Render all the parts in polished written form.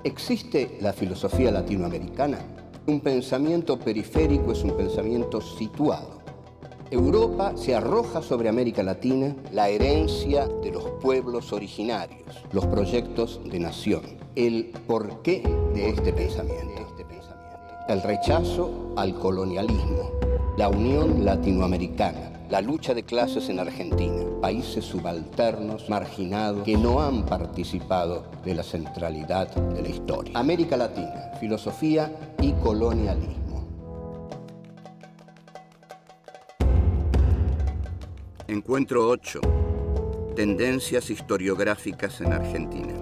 ¿Existe la filosofía latinoamericana? Un pensamiento periférico es un pensamiento situado. Europa se arroja sobre América Latina la herencia de los pueblos originarios, los proyectos de nación, el porqué de este pensamiento, el rechazo al colonialismo, la unión latinoamericana, la lucha de clases en Argentina, países subalternos, marginados, que no han participado de la centralidad de la historia. América Latina, filosofía y colonialismo. Encuentro 8. Tendencias historiográficas en Argentina.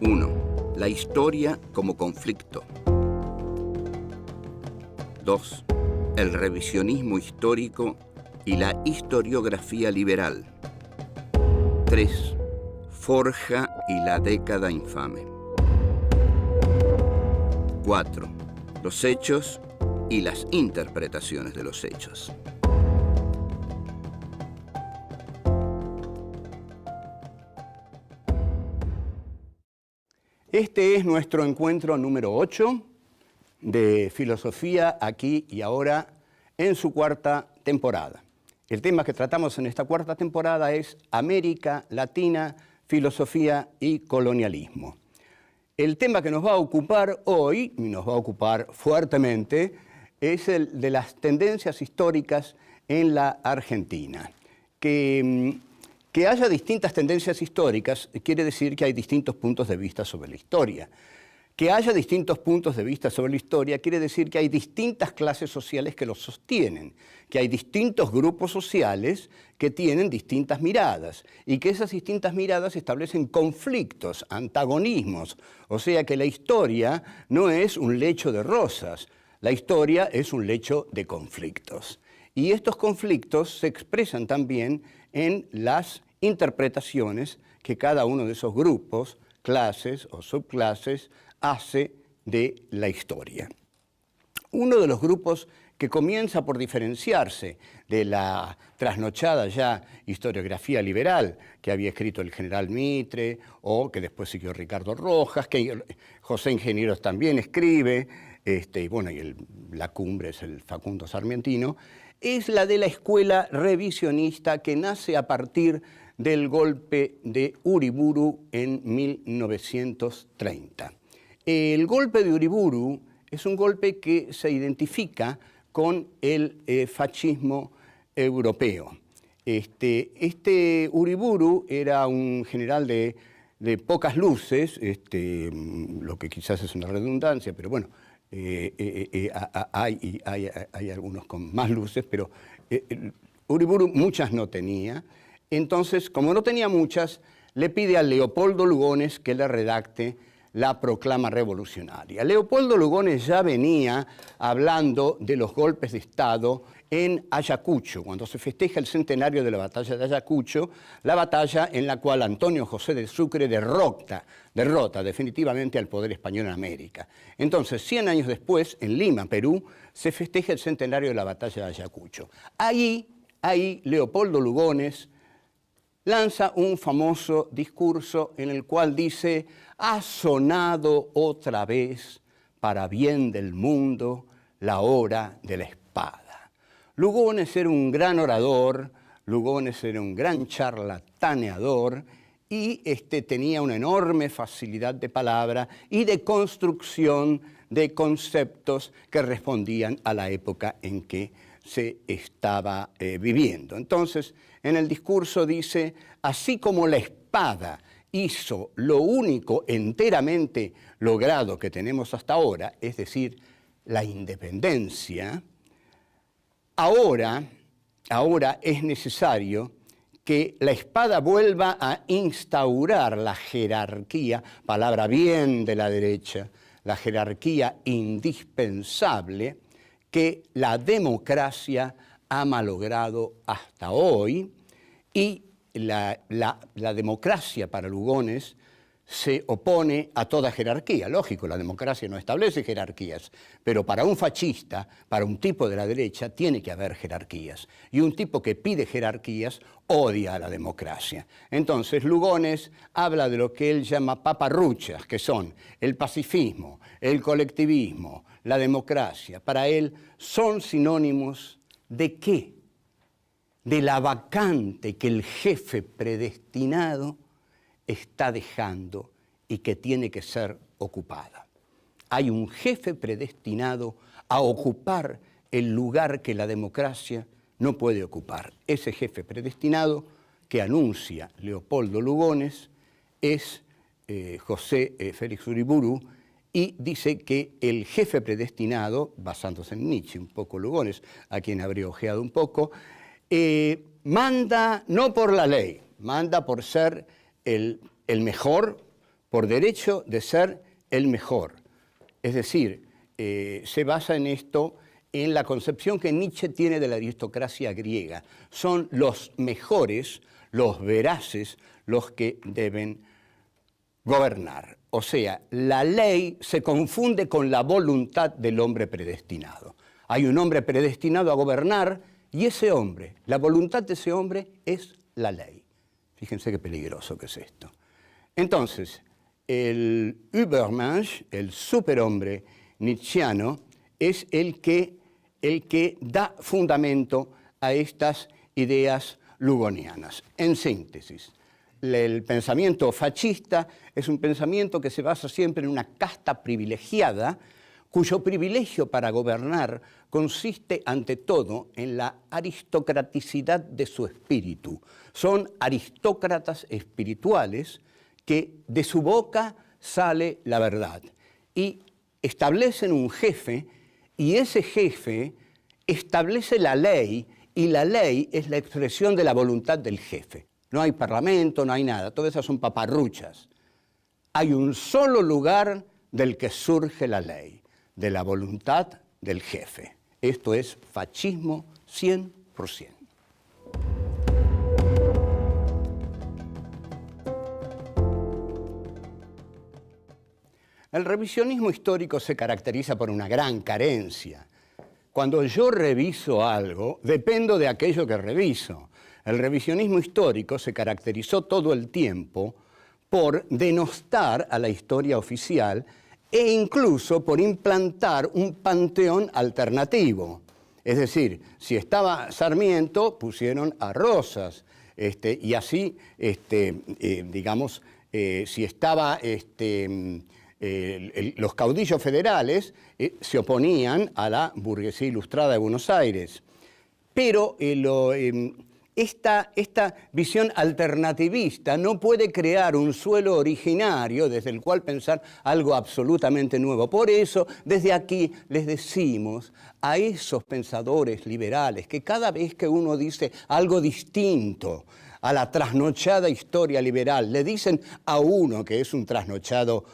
1. La historia como conflicto. 2. El revisionismo histórico y la historiografía liberal. 3. Forja y la década infame. 4. Los hechos y las interpretaciones de los hechos. Este es nuestro encuentro número 8 de Filosofía aquí y ahora en su cuarta temporada. El tema que tratamos en esta cuarta temporada es América Latina, filosofía y colonialismo. El tema que nos va a ocupar hoy, y nos va a ocupar fuertemente, es el de las tendencias históricas en la Argentina. Que haya distintas tendencias históricas quiere decir que hay distintos puntos de vista sobre la historia. Que haya distintos puntos de vista sobre la historia quiere decir que hay distintas clases sociales que los sostienen, que hay distintos grupos sociales que tienen distintas miradas y que esas distintas miradas establecen conflictos, antagonismos. O sea que la historia no es un lecho de rosas, la historia es un lecho de conflictos. Y estos conflictos se expresan también en las interpretaciones que cada uno de esos grupos, clases o subclases, hace de la historia. Uno de los grupos que comienza por diferenciarse de la trasnochada ya historiografía liberal que había escrito el general Mitre o que después siguió Ricardo Rojas, que José Ingenieros también escribe, y bueno, la cumbre es el Facundo Sarmientino, es la de la escuela revisionista que nace a partir del golpe de Uriburu en 1930. El golpe de Uriburu es un golpe que se identifica con el fascismo europeo. Este Uriburu era un general de pocas luces, lo que quizás es una redundancia, pero bueno, hay algunos con más luces, pero Uriburu muchas no tenía. Entonces, como no tenía muchas, le pide a Leopoldo Lugones que le redacte la proclama revolucionaria. Leopoldo Lugones ya venía hablando de los golpes de Estado en Ayacucho, cuando se festeja el centenario de la batalla de Ayacucho, la batalla en la cual Antonio José de Sucre derrota definitivamente al poder español en América. Entonces, 100 años después, en Lima, Perú, se festeja el centenario de la batalla de Ayacucho. Ahí Leopoldo Lugones lanza un famoso discurso en el cual dice: ha sonado otra vez, para bien del mundo, la hora de la espada. Lugones era un gran orador, Lugones era un gran charlataneador y tenía una enorme facilidad de palabra y de construcción de conceptos que respondían a la época en que se estaba viviendo. Entonces, en el discurso dice: así como la espada hizo lo único enteramente logrado que tenemos hasta ahora, es decir, la independencia, ahora es necesario que la espada vuelva a instaurar la jerarquía, palabra bien de la derecha, la jerarquía indispensable que la democracia ha malogrado hasta hoy, y la democracia para Lugones se opone a toda jerarquía. Lógico, la democracia no establece jerarquías, pero para un fascista, para un tipo de la derecha, tiene que haber jerarquías. Y un tipo que pide jerarquías odia a la democracia. Entonces, Lugones habla de lo que él llama paparruchas, que son el pacifismo, el colectivismo, la democracia. Para él son sinónimos ¿de qué? De la vacante que el jefe predestinado está dejando y que tiene que ser ocupada. Hay un jefe predestinado a ocupar el lugar que la democracia no puede ocupar. Ese jefe predestinado que anuncia Leopoldo Lugones es José Félix Uriburu, y dice que el jefe predestinado, basándose en Nietzsche, un poco Lugones, a quien habría ojeado un poco, manda no por la ley, manda por ser el mejor, por derecho de ser el mejor. Es decir, se basa en esto, en la concepción que Nietzsche tiene de la aristocracia griega. Son los mejores, los veraces, los que deben gobernar. O sea, la ley se confunde con la voluntad del hombre predestinado. Hay un hombre predestinado a gobernar y ese hombre, la voluntad de ese hombre es la ley. Fíjense qué peligroso que es esto. Entonces, el Übermensch, el superhombre nietzscheano, es el que da fundamento a estas ideas lugonianas. En síntesis, el pensamiento fascista es un pensamiento que se basa siempre en una casta privilegiada, cuyo privilegio para gobernar consiste ante todo en la aristocraticidad de su espíritu. Son aristócratas espirituales que de su boca sale la verdad y establecen un jefe, y ese jefe establece la ley, y la ley es la expresión de la voluntad del jefe. No hay parlamento, no hay nada, todas esas son paparruchas. Hay un solo lugar del que surge la ley, de la voluntad del jefe. Esto es fascismo 100%. El revisionismo histórico se caracteriza por una gran carencia. Cuando yo reviso algo, dependo de aquello que reviso. El revisionismo histórico se caracterizó todo el tiempo por denostar a la historia oficial e incluso por implantar un panteón alternativo. Es decir, si estaba Sarmiento, pusieron a Rosas, y así, digamos, si estaba los caudillos federales, se oponían a la burguesía ilustrada de Buenos Aires. Pero esta visión alternativista no puede crear un suelo originario desde el cual pensar algo absolutamente nuevo. Por eso, desde aquí les decimos a esos pensadores liberales que cada vez que uno dice algo distinto a la trasnochada historia liberal, le dicen a uno que es un trasnochado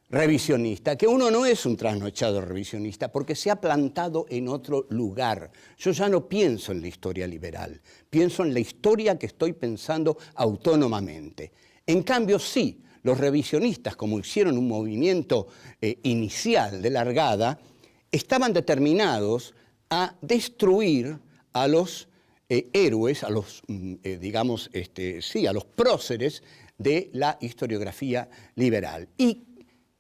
revisionista, que uno no es un trasnochado revisionista porque se ha plantado en otro lugar. Yo ya no pienso en la historia liberal, pienso en la historia que estoy pensando autónomamente. En cambio, sí, los revisionistas, como hicieron un movimiento inicial de largada, estaban determinados a destruir a los héroes, a los, digamos, a los próceres de la historiografía liberal. Y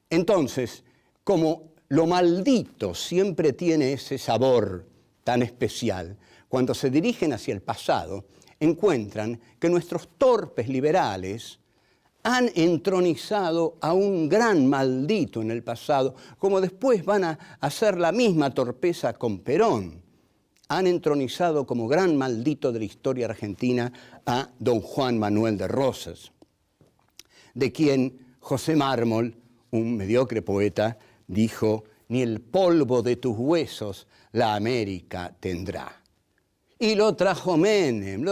entonces, como lo maldito siempre tiene ese sabor tan especial, cuando se dirigen hacia el pasado, encuentran que nuestros torpes liberales han entronizado a un gran maldito en el pasado, como después van a hacer la misma torpeza con Perón. Han entronizado como gran maldito de la historia argentina a don Juan Manuel de Rosas, de quien José Mármol, un mediocre poeta, dijo: ni el polvo de tus huesos la América tendrá. Y lo trajo Menem,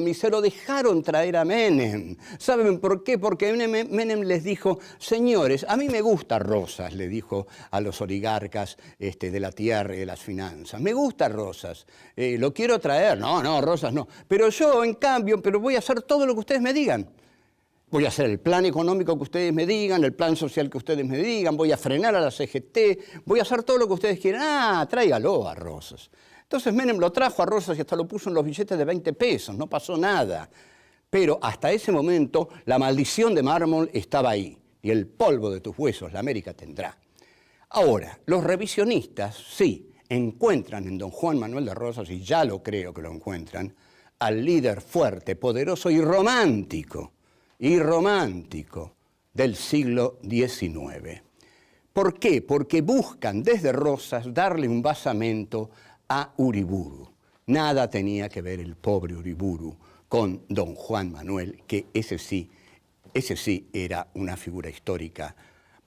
y se lo dejaron traer a Menem. ¿Saben por qué? Porque Menem les dijo: señores, a mí me gusta Rosas, le dijo a los oligarcas de la tierra y de las finanzas. Me gusta Rosas, lo quiero traer. No, Rosas no. Pero yo, en cambio, voy a hacer todo lo que ustedes me digan. voy a hacer el plan económico que ustedes me digan, el plan social que ustedes me digan, voy a frenar a la CGT, voy a hacer todo lo que ustedes quieran. Ah, tráigalo a Rosas. Entonces Menem lo trajo a Rosas y hasta lo puso en los billetes de 20 pesos, no pasó nada. Pero hasta ese momento la maldición de mármol estaba ahí, y el polvo de tus huesos la América tendrá. Ahora, los revisionistas sí encuentran en don Juan Manuel de Rosas, y ya lo creo que lo encuentran, al líder fuerte, poderoso y romántico del siglo XIX. ¿Por qué? Porque buscan desde Rosas darle un basamento a Uriburu. Nada tenía que ver el pobre Uriburu con don Juan Manuel, que ese sí era una figura histórica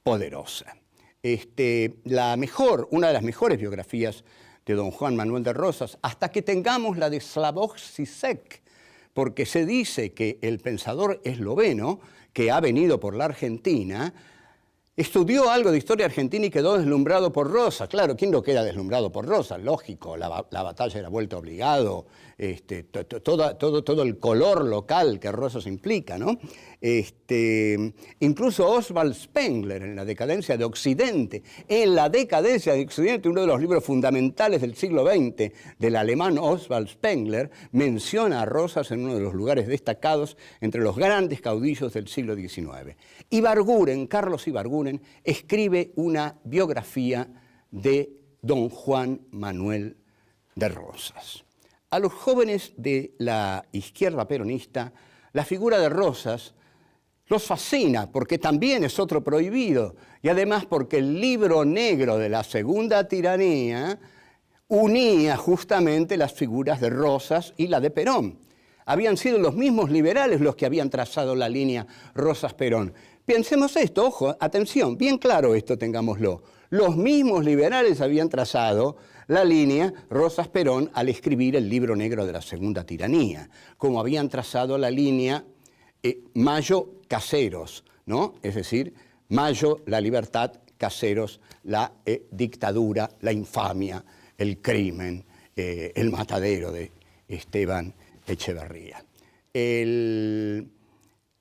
poderosa. Una de las mejores biografías de don Juan Manuel de Rosas, hasta que tengamos la de Slavoj Žižek, porque se dice que el pensador esloveno, que ha venido por la Argentina, estudió algo de historia argentina y quedó deslumbrado por Rosas. Claro, ¿quién no queda deslumbrado por Rosas? Lógico, la batalla de la Vuelta Obligado, todo el color local que Rosas implica, ¿no? Incluso Oswald Spengler, en La decadencia de Occidente, uno de los libros fundamentales del siglo XX, del alemán Oswald Spengler, menciona a Rosas en uno de los lugares destacados entre los grandes caudillos del siglo XIX. Carlos Ibarguren, escribe una biografía de don Juan Manuel de Rosas. A los jóvenes de la izquierda peronista, la figura de Rosas los fascina porque también es otro prohibido y además porque el libro negro de la segunda tiranía unía justamente las figuras de Rosas y la de Perón. Habían sido los mismos liberales los que habían trazado la línea Rosas-Perón. Pensemos esto, ojo, atención, bien claro esto, tengámoslo. Los mismos liberales habían trazado la línea Rosas-Perón al escribir el libro negro de la segunda tiranía, como habían trazado la línea Mayo-Caseros, ¿no? Es decir, Mayo, la libertad, Caseros, la dictadura, la infamia, el crimen, el matadero de Esteban Echeverría.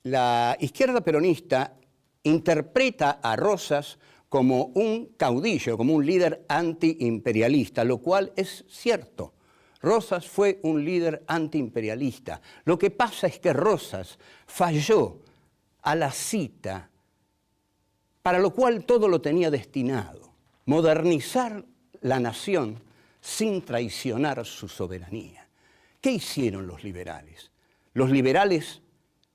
La izquierda peronista interpreta a Rosas como un caudillo, como un líder antiimperialista, lo cual es cierto. Rosas fue un líder antiimperialista. Lo que pasa es que Rosas falló a la cita, para lo cual todo lo tenía destinado: modernizar la nación sin traicionar su soberanía. ¿Qué hicieron los liberales? Los liberales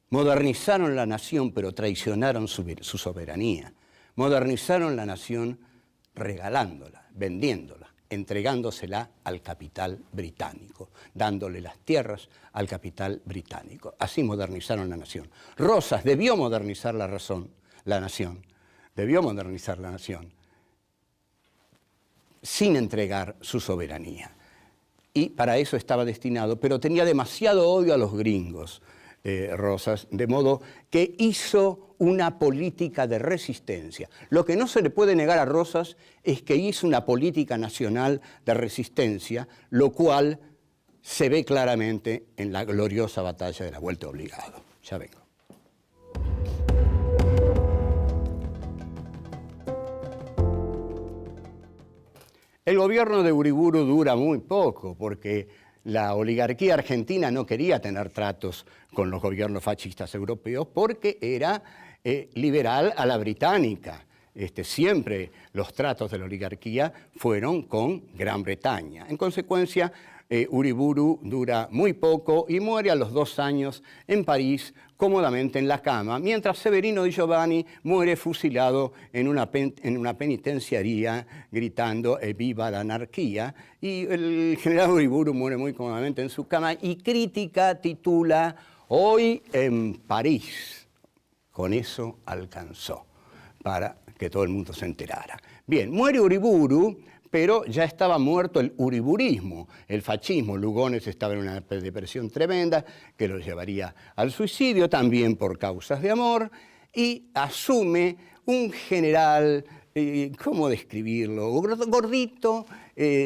modernizaron la nación, pero traicionaron su soberanía. Modernizaron la nación regalándola, vendiéndola, entregándosela al capital británico, dándole las tierras al capital británico. Así modernizaron la nación. Rosas debió modernizar la nación, debió modernizar la nación sin entregar su soberanía. Y para eso estaba destinado, pero tenía demasiado odio a los gringos, Rosas, de modo que hizo una política de resistencia. Lo que no se le puede negar a Rosas es que hizo una política nacional de resistencia, lo cual se ve claramente en la gloriosa batalla de la Vuelta Obligado. Ya vengo. El gobierno de Uriburu dura muy poco porque la oligarquía argentina no quería tener tratos con los gobiernos fascistas europeos porque era liberal a la británica. Siempre los tratos de la oligarquía fueron con Gran Bretaña. En consecuencia, Uriburu dura muy poco y muere a los 2 años en París, cómodamente en la cama, mientras Severino Di Giovanni muere fusilado en una penitenciaría gritando «Viva la anarquía», y el general Uriburu muere muy cómodamente en su cama, y Crítica titula «Hoy en París». Con eso alcanzó para que todo el mundo se enterara. Bien, muere Uriburu, pero ya estaba muerto el uriburismo, el fascismo. Lugones estaba en una depresión tremenda que lo llevaría al suicidio, también por causas de amor, y asume un general, ¿cómo describirlo? Gordito,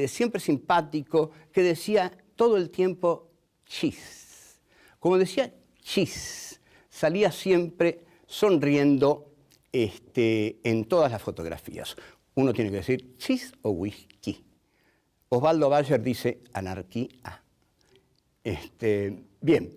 siempre simpático, que decía todo el tiempo chis. Como decía chis, salía siempre sonriendo en todas las fotografías. Uno tiene que decir chis o whisky. Osvaldo Bayer dice anarquía. Bien.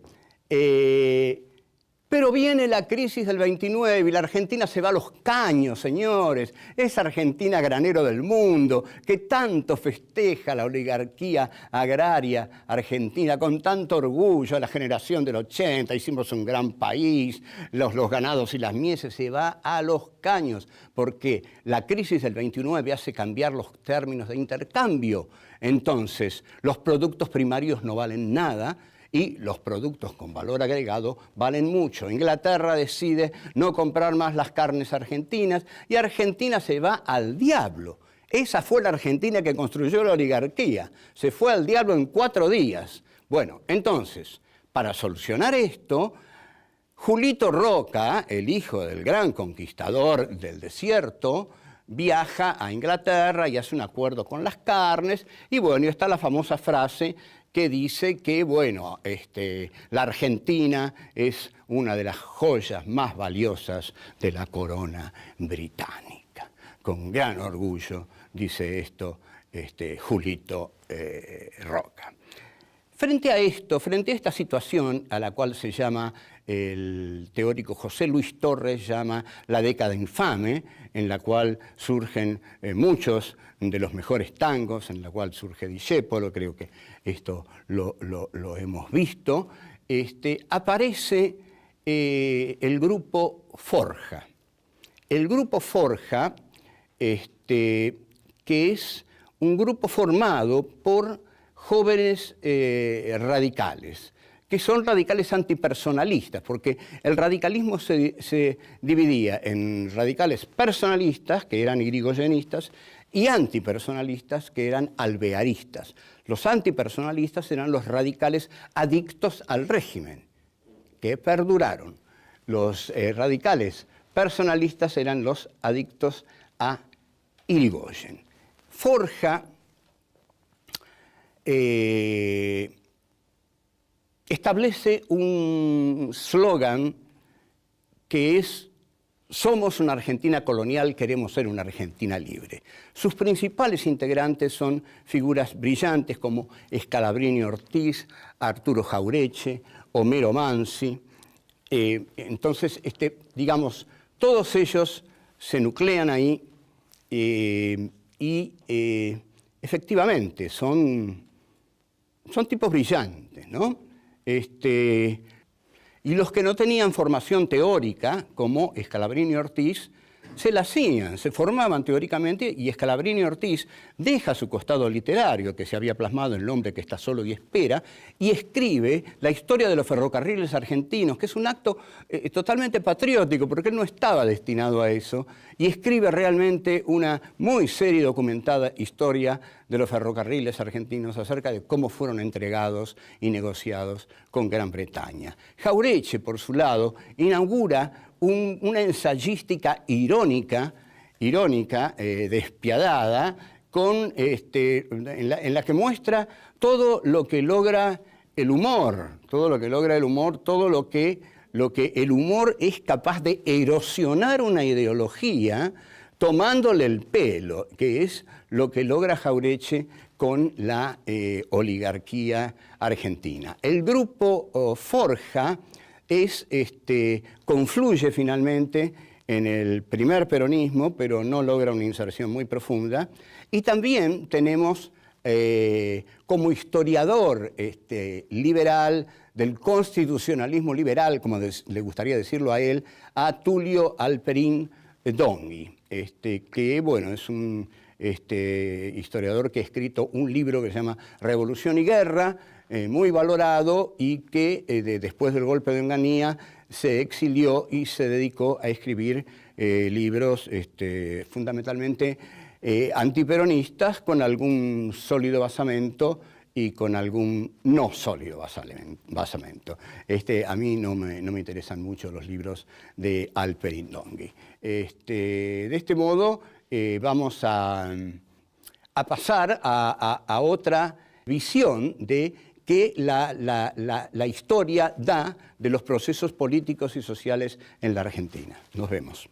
Pero viene la crisis del 29 y la Argentina se va a los caños, señores. Esa Argentina granero del mundo que tanto festeja la oligarquía agraria argentina con tanto orgullo. La generación del 80, hicimos un gran país, los ganados y las mieses, se va a los caños porque la crisis del 29 hace cambiar los términos de intercambio. Entonces, los productos primarios no valen nada y los productos con valor agregado valen mucho. Inglaterra decide no comprar más las carnes argentinas y Argentina se va al diablo. Esa fue la Argentina que construyó la oligarquía. Se fue al diablo en 4 días. Bueno, entonces, para solucionar esto, Julito Roca, el hijo del gran conquistador del desierto, viaja a Inglaterra y hace un acuerdo con las carnes. Y bueno, y está la famosa frase que dice que, bueno, la Argentina es una de las joyas más valiosas de la corona británica. Con gran orgullo dice esto Julito Roca. Frente a esto, frente a esta situación a la cual se llama el teórico José Luis Torres llama la década infame, en la cual surgen muchos de los mejores tangos, en la cual surge Discépolo, creo que esto lo hemos visto, aparece el grupo Forja. El grupo Forja, que es un grupo formado por jóvenes radicales, que son radicales antipersonalistas, porque el radicalismo se dividía en radicales personalistas, que eran irigoyenistas, y antipersonalistas, que eran alvearistas. Los antipersonalistas eran los radicales adictos al régimen, que perduraron. Los radicales personalistas eran los adictos a Irigoyen. Forja establece un slogan que es: somos una Argentina colonial, queremos ser una Argentina libre. Sus principales integrantes son figuras brillantes como Scalabrini Ortiz, Arturo Jauretche, Homero Mansi. Entonces, digamos, todos ellos se nuclean ahí y efectivamente son tipos brillantes, ¿no? Y los que no tenían formación teórica, como Scalabrini Ortiz, se la hacían, se formaban teóricamente, y Scalabrini Ortiz deja su costado literario, que se había plasmado en El hombre que está solo y espera, y escribe la historia de los ferrocarriles argentinos, que es un acto totalmente patriótico, porque él no estaba destinado a eso, y escribe realmente una muy seria y documentada historia de los ferrocarriles argentinos acerca de cómo fueron entregados y negociados con Gran Bretaña. Jauretche, por su lado, inaugura una ensayística irónica, despiadada, en la que muestra todo lo que logra el humor, todo lo que el humor es capaz de erosionar una ideología tomándole el pelo, que es lo que logra Jauretche con la oligarquía argentina. El grupo Forja confluye finalmente en el primer peronismo, pero no logra una inserción muy profunda. Y también tenemos como historiador liberal, del constitucionalismo liberal, como le gustaría decirlo a él, a Tulio Alperín Donghi, que bueno, es un historiador que ha escrito un libro que se llama Revolución y Guerra, muy valorado, y que después del golpe de Onganía se exilió y se dedicó a escribir libros fundamentalmente antiperonistas, con algún sólido basamento y con algún no sólido basamento. A mí no me interesan mucho los libros de Alperín Donghi. De este modo vamos a pasar a otra visión de que la historia da de los procesos políticos y sociales en la Argentina. Nos vemos.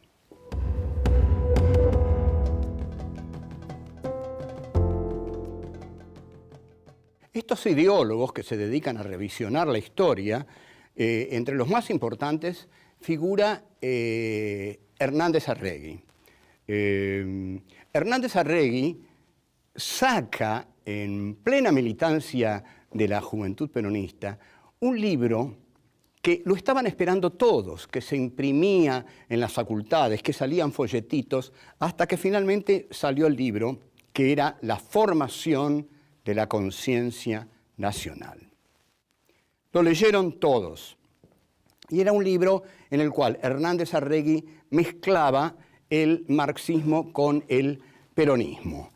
Estos ideólogos que se dedican a revisionar la historia, entre los más importantes figura Hernández Arregui. Hernández Arregui saca en plena militancia de la juventud peronista un libro que lo estaban esperando todos, que se imprimía en las facultades, que salían folletitos, hasta que finalmente salió el libro, que era La formación de la conciencia nacional. Lo leyeron todos, y era un libro en el cual Hernández Arregui mezclaba el marxismo con el peronismo.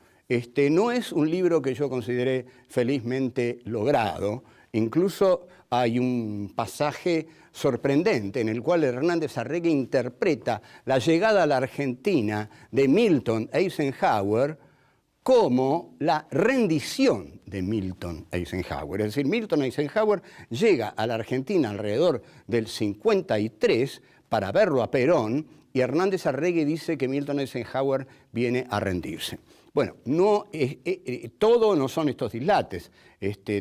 No es un libro que yo consideré felizmente logrado. Incluso hay un pasaje sorprendente en el cual Hernández Arregui interpreta la llegada a la Argentina de Milton Eisenhower como la rendición de Milton Eisenhower. Es decir, Milton Eisenhower llega a la Argentina alrededor del 53 para verlo a Perón, y Hernández Arregui dice que Milton Eisenhower viene a rendirse. Bueno, todo no son estos dislates.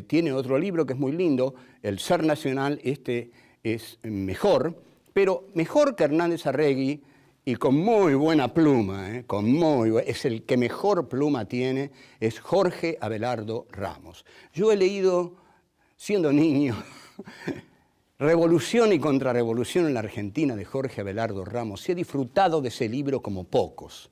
Tiene otro libro que es muy lindo, El ser nacional, es mejor, pero mejor que Hernández Arregui, y con muy buena pluma, es el que mejor pluma tiene, es Jorge Abelardo Ramos. Yo he leído, siendo niño, Revolución y Contrarrevolución en la Argentina de Jorge Abelardo Ramos, y he disfrutado de ese libro como pocos,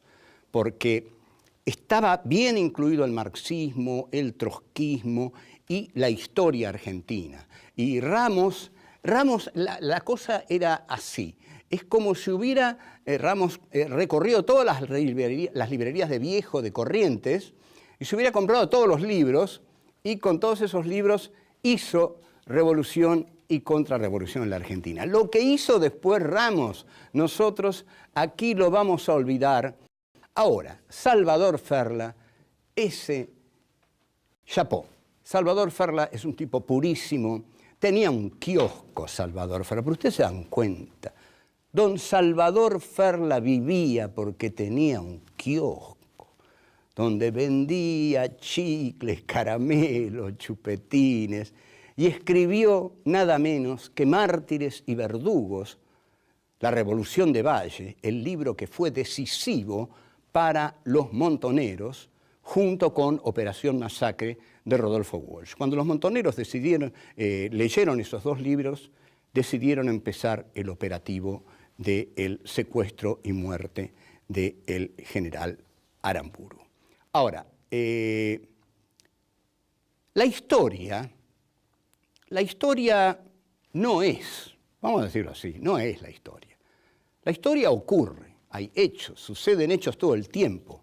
porque estaba bien incluido el marxismo, el trotskismo y la historia argentina. Y Ramos, la cosa era así. Es como si hubiera Ramos recorrido todas las librerías de Viejo, de Corrientes, y se hubiera comprado todos los libros, y con todos esos libros hizo Revolución y Contrarrevolución en la Argentina. Lo que hizo después Ramos, nosotros aquí lo vamos a olvidar. Ahora, Salvador Ferla, ese chapó. Salvador Ferla es un tipo purísimo. Tenía un kiosco Salvador Ferla, pero ustedes se dan cuenta. Don Salvador Ferla vivía porque tenía un kiosco donde vendía chicles, caramelos, chupetines, y escribió nada menos que Mártires y Verdugos, La Revolución de Valle, el libro que fue decisivo para los montoneros, junto con Operación Masacre de Rodolfo Walsh. Cuando los montoneros leyeron esos dos libros, decidieron empezar el operativo del secuestro y muerte del general Aramburu. Ahora, la historia no es, vamos a decirlo así, no es la historia. La historia ocurre, hay hechos, suceden hechos todo el tiempo,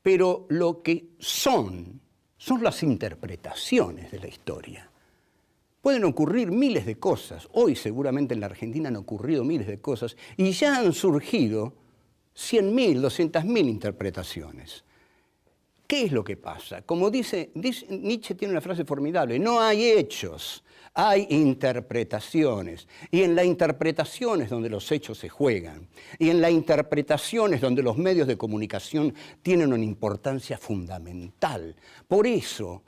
pero lo que son las interpretaciones de la historia. Pueden ocurrir miles de cosas. Hoy seguramente en la Argentina han ocurrido miles de cosas y ya han surgido 100.000, 200.000 interpretaciones. ¿Qué es lo que pasa? Como dice Nietzsche, tiene una frase formidable: no hay hechos, hay interpretaciones. Y en la interpretación es donde los hechos se juegan. Y en la interpretación es donde los medios de comunicación tienen una importancia fundamental. Por eso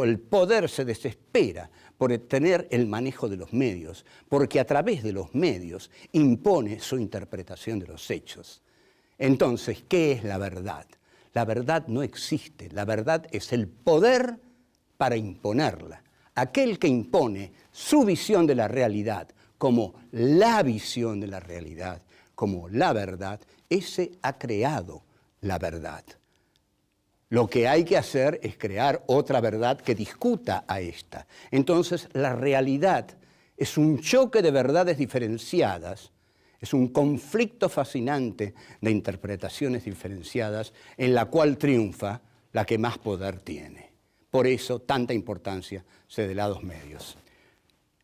el poder se desespera por tener el manejo de los medios, porque a través de los medios impone su interpretación de los hechos. Entonces, ¿qué es la verdad? La verdad no existe, la verdad es el poder para imponerla. Aquel que impone su visión de la realidad como la visión de la realidad, como la verdad, ese ha creado la verdad. Lo que hay que hacer es crear otra verdad que discuta a esta. Entonces, la realidad es un choque de verdades diferenciadas, es un conflicto fascinante de interpretaciones diferenciadas en la cual triunfa la que más poder tiene. Por eso, tanta importancia se da a los medios.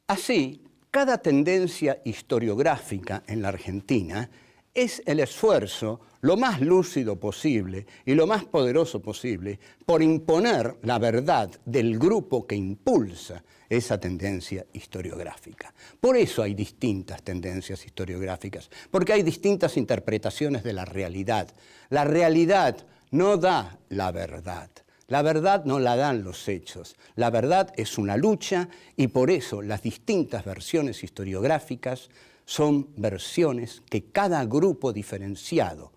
Así, cada tendencia historiográfica en la Argentina es el esfuerzo lo más lúcido posible y lo más poderoso posible por imponer la verdad del grupo que impulsa esa tendencia historiográfica. Por eso hay distintas tendencias historiográficas, porque hay distintas interpretaciones de la realidad. La realidad no da la verdad. La verdad no la dan los hechos. La verdad es una lucha y por eso las distintas versiones historiográficas son versiones que cada grupo diferenciado,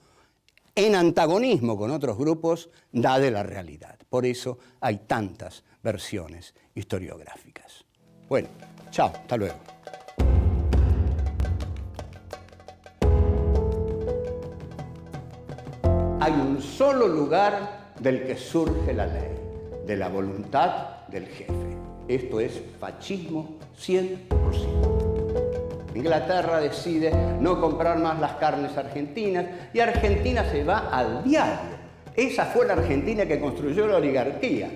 en antagonismo con otros grupos, da de la realidad. Por eso hay tantas versiones historiográficas. Bueno, chao, hasta luego. Hay un solo lugar del que surge la ley, de la voluntad del jefe. Esto es fascismo 100%. Inglaterra decide no comprar más las carnes argentinas y Argentina se va al diablo. Esa fue la Argentina que construyó la oligarquía.